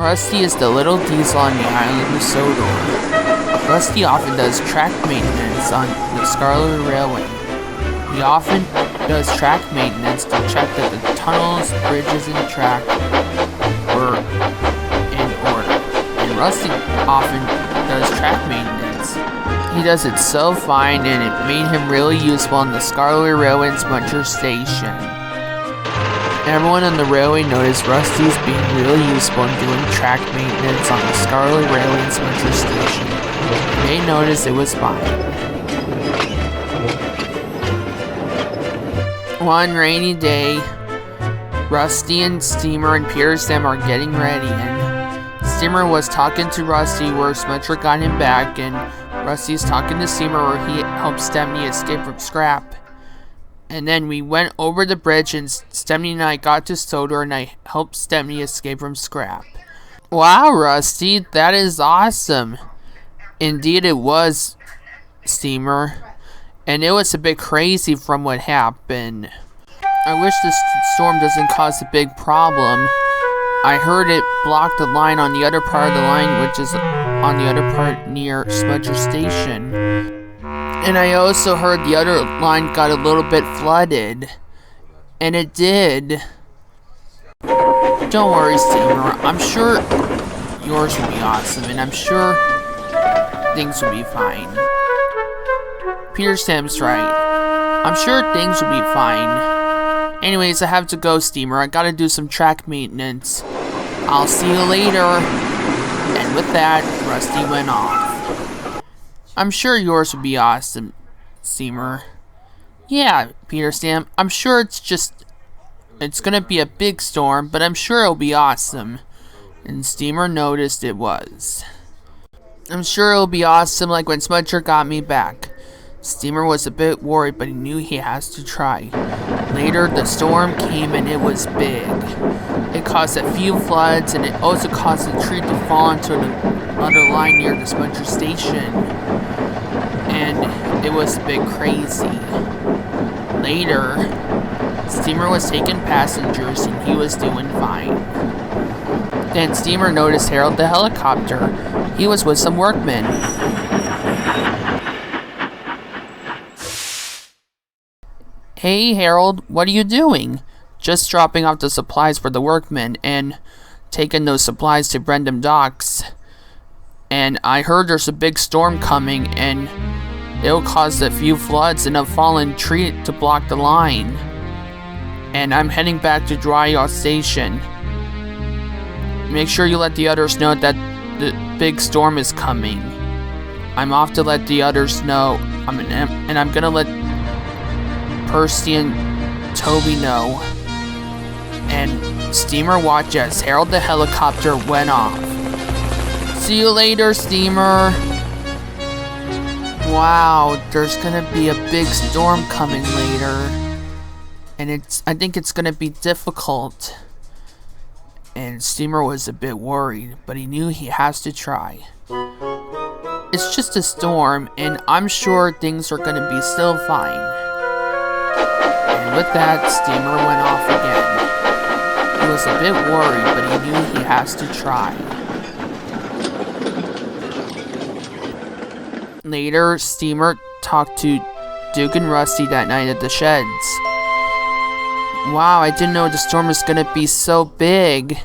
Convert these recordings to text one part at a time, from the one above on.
Rusty is the little diesel on the island of Sodor. Rusty often does track maintenance on the Scarlet Railway. He often does track maintenance to check that the tunnels, bridges, and track were in order. And Rusty often does track maintenance. He does it so fine, and it made him really useful on the Scarlet Railway Smudger Station. Everyone on the railway noticed Rusty's being really useful in doing track maintenance on the Scarlet Railway Smudger Station. They noticed it was fine. One rainy day, Rusty and Steamer and Peterson are getting ready, and Steamer was talking to Rusty where Smudger got him back, and Rusty's talking to Steamer where he helped Stepney escape from Scrap. And then we went over the bridge, and Stepney and I got to Sodor, and I helped Stepney escape from Scrap. Wow, Rusty, that is awesome. Indeed it was, Steamer. And it was a bit crazy from what happened. I wish this storm doesn't cause a big problem. I heard it blocked the line on the other part of the line, which is on the other part near Smudger Station. And I also heard the other line got a little bit flooded. And it did. Don't worry, Steamer. I'm sure yours will be awesome, and I'm sure things will be fine. Peter Sam's right. I'm sure things will be fine. Anyways, I have to go, Steamer. I gotta do some track maintenance. I'll see you later. And with that, Rusty went off. I'm sure yours will be awesome, Steamer. Yeah, Peter Sam. I'm sure it's gonna be a big storm, but I'm sure it'll be awesome. And Steamer noticed it was. I'm sure it'll be awesome like when Smudger got me back. Steamer was a bit worried, but he knew he has to try. Later, the storm came and it was big. It caused a few floods, and it also caused a tree to fall into another line near the Smudger Station. And it was a bit crazy. Later, Steamer was taking passengers and he was doing fine. Then Steamer noticed Harold the helicopter. He was with some workmen. Hey Harold, what are you doing? Just dropping off the supplies for the workmen and taking those supplies to Brendam Docks. And I heard there's a big storm coming and it'll cause a few floods and a fallen tree to block the line. And I'm heading back to Dry Yacht Station. Make sure you let the others know that the big storm is coming. I'm off to let the others know. And I'm gonna let Percy and Toby know. And Steamer watched as Harold the helicopter went off. See you later, Steamer. Wow, there's gonna be a big storm coming later. And I think it's gonna be difficult. And Steamer was a bit worried, but he knew he has to try. It's just a storm, and I'm sure things are gonna be still fine. And with that, Steamer went off again. He was a bit worried, but he knew he has to try. Later, Steamer talked to Duke and Rusty that night at the sheds. Wow, I didn't know the storm was gonna be so big.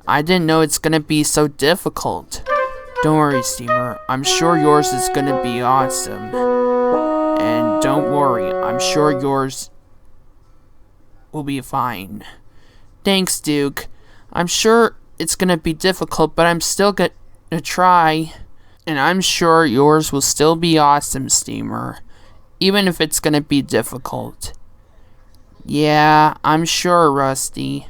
I didn't know it's gonna be so difficult. Don't worry, Steamer. I'm sure yours is gonna be awesome. And don't worry, I'm sure yours will be fine. Thanks, Duke. I'm sure it's gonna be difficult, but I'm still gonna try. And I'm sure yours will still be awesome, Steamer. Even if it's gonna be difficult. Yeah, I'm sure, Rusty.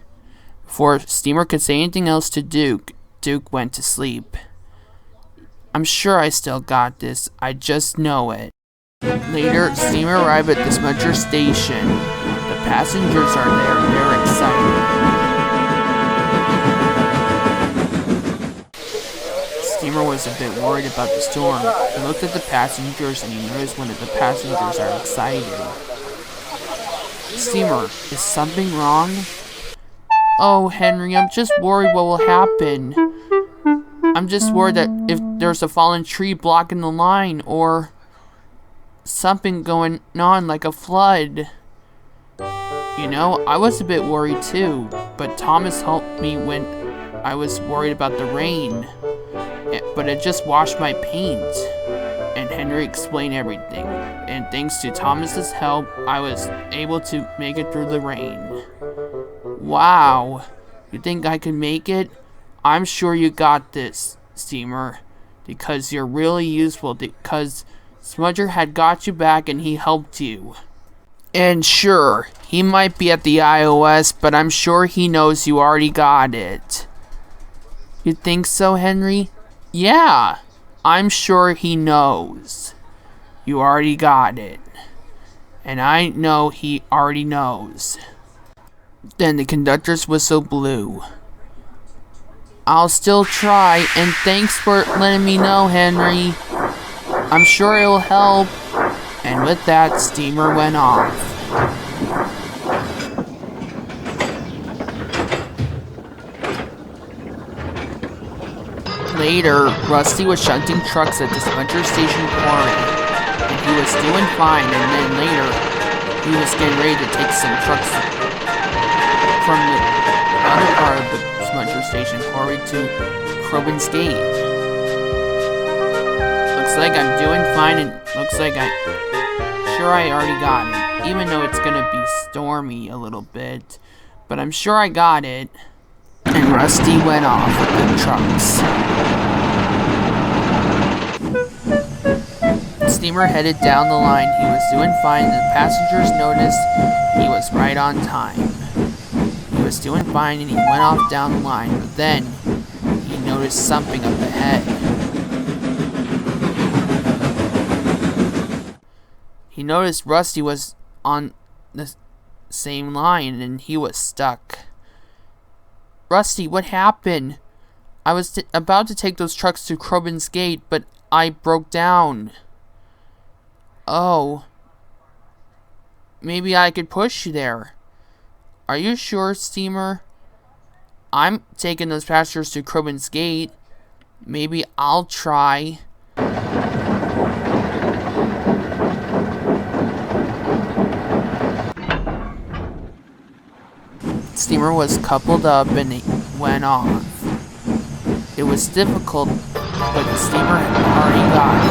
Before Steamer could say anything else to Duke, Duke went to sleep. I'm sure I still got this. I just know it. Later, Steamer arrived at the Smudger Station. The passengers are there and they're excited. Steamer was a bit worried about the storm. He looked at the passengers and he noticed one of the passengers are excited. Steamer, is something wrong? Oh, Henry, I'm just worried what will happen. I'm just worried that if there's a fallen tree blocking the line or something going on like a flood. You know, I was a bit worried too, but Thomas helped me when I was worried about the rain. But it just washed my paint. And Henry explained everything. And thanks to Thomas's help, I was able to make it through the rain. Wow. You think I can make it? I'm sure you got this, Steamer. Because you're really useful. Because Smudger had got you back and he helped you. And sure, he might be at the iOS, but I'm sure he knows you already got it. You think so, Henry? Yeah, I'm sure he knows. You already got it. And I know he already knows. Then the conductor's whistle blew. I'll still try, and thanks for letting me know, Henry. I'm sure it'll help. And with that, Steamer went off. Later, Rusty was shunting trucks at the Smudger Station quarry, and he was doing fine, and then later, he was getting ready to take some trucks from the other part of the Smudger Station quarry to Crovans Gate. Looks like I'm doing fine, and looks like I already got it, even though it's gonna be stormy a little bit, but I'm sure I got it. And Rusty went off with the trucks. Steamer headed down the line. He was doing fine, and the passengers noticed he was right on time. He was doing fine, and he went off down the line, but then he noticed something up ahead. He noticed Rusty was on the same line, and he was stuck. Rusty, what happened? I was about to take those trucks to Crovans Gate, but I broke down. Oh. Maybe I could push you there. Are you sure, Steamer? I'm taking those passengers to Crovans Gate. Maybe I'll try. Steamer was coupled up and it went off. It was difficult, but the steamer already got it.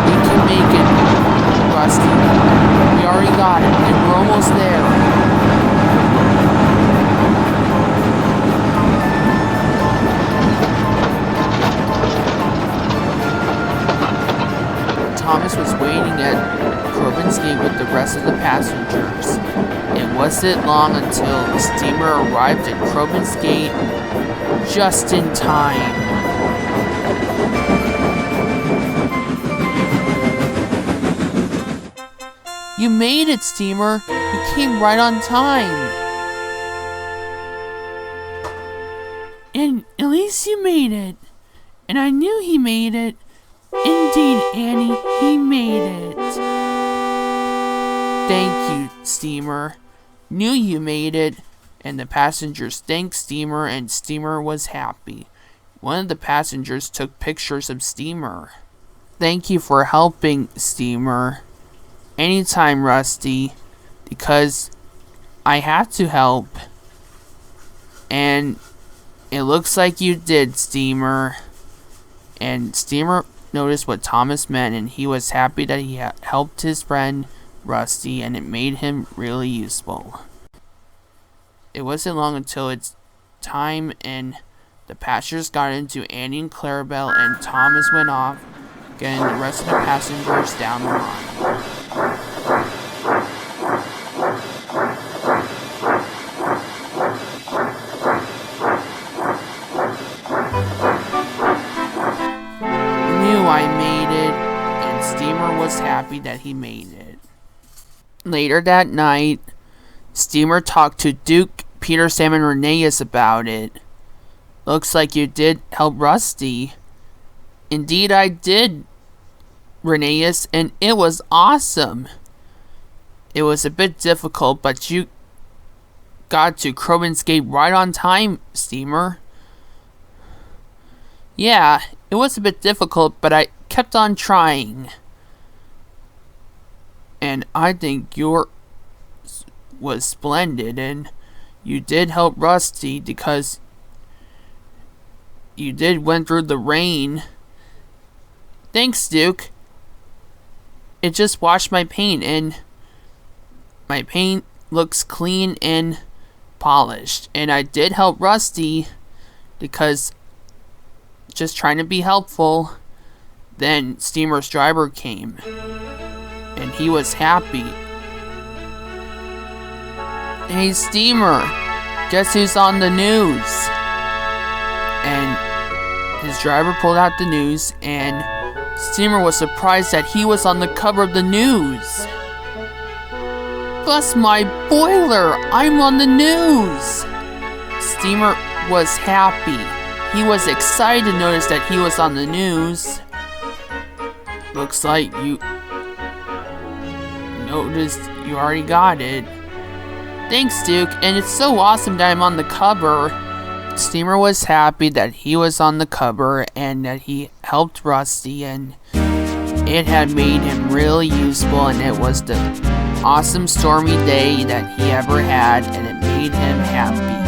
We can make it, Rusty. We already got it, and we're almost there. Thomas was waiting at Crovans Gate with the rest of the passengers. It wasn't long until the steamer arrived at Crovans Gate just in time. You made it, steamer. You came right on time. And at least you made it. And I knew he made it. Indeed, Annie, he made it. Thank you, Steamer. Knew you made it. And the passengers thanked Steamer, and Steamer was happy. One of the passengers took pictures of Steamer. Thank you for helping, Steamer. Anytime, Rusty. Because I have to help. And it looks like you did, Steamer. And Steamer noticed what Thomas meant, and he was happy that he helped his friend Rusty, and it made him really useful. It wasn't long until it's time, and the passengers got into Annie and Clarabelle, and Thomas went off, getting the rest of the passengers down the line. I made it, and Steamer was happy that he made it. Later that night, Steamer talked to Duke, Peter, Sam, and Rheneas about it. Looks like you did help Rusty. Indeed I did, Rheneas, and it was awesome. It was a bit difficult, but you got to Crovans Gate right on time, Steamer. Yeah, it was a bit difficult, but I kept on trying. And I think yours was splendid, and you did help Rusty because you did went through the rain. Thanks, Duke. It just washed my paint, and my paint looks clean and polished. And I did help Rusty because just trying to be helpful. Then Steamer's driver came, and he was happy. Hey, Steamer, guess who's on the news? And his driver pulled out the news, and Steamer was surprised that he was on the cover of the news. Bless my boiler, I'm on the news! Steamer was happy. He was excited to notice that he was on the news. Looks like you noticed you already got it. Thanks, Duke, and it's so awesome that I'm on the cover. Steamer was happy that he was on the cover and that he helped Rusty, and it had made him really useful, and it was the awesome stormy day that he ever had, and it made him happy.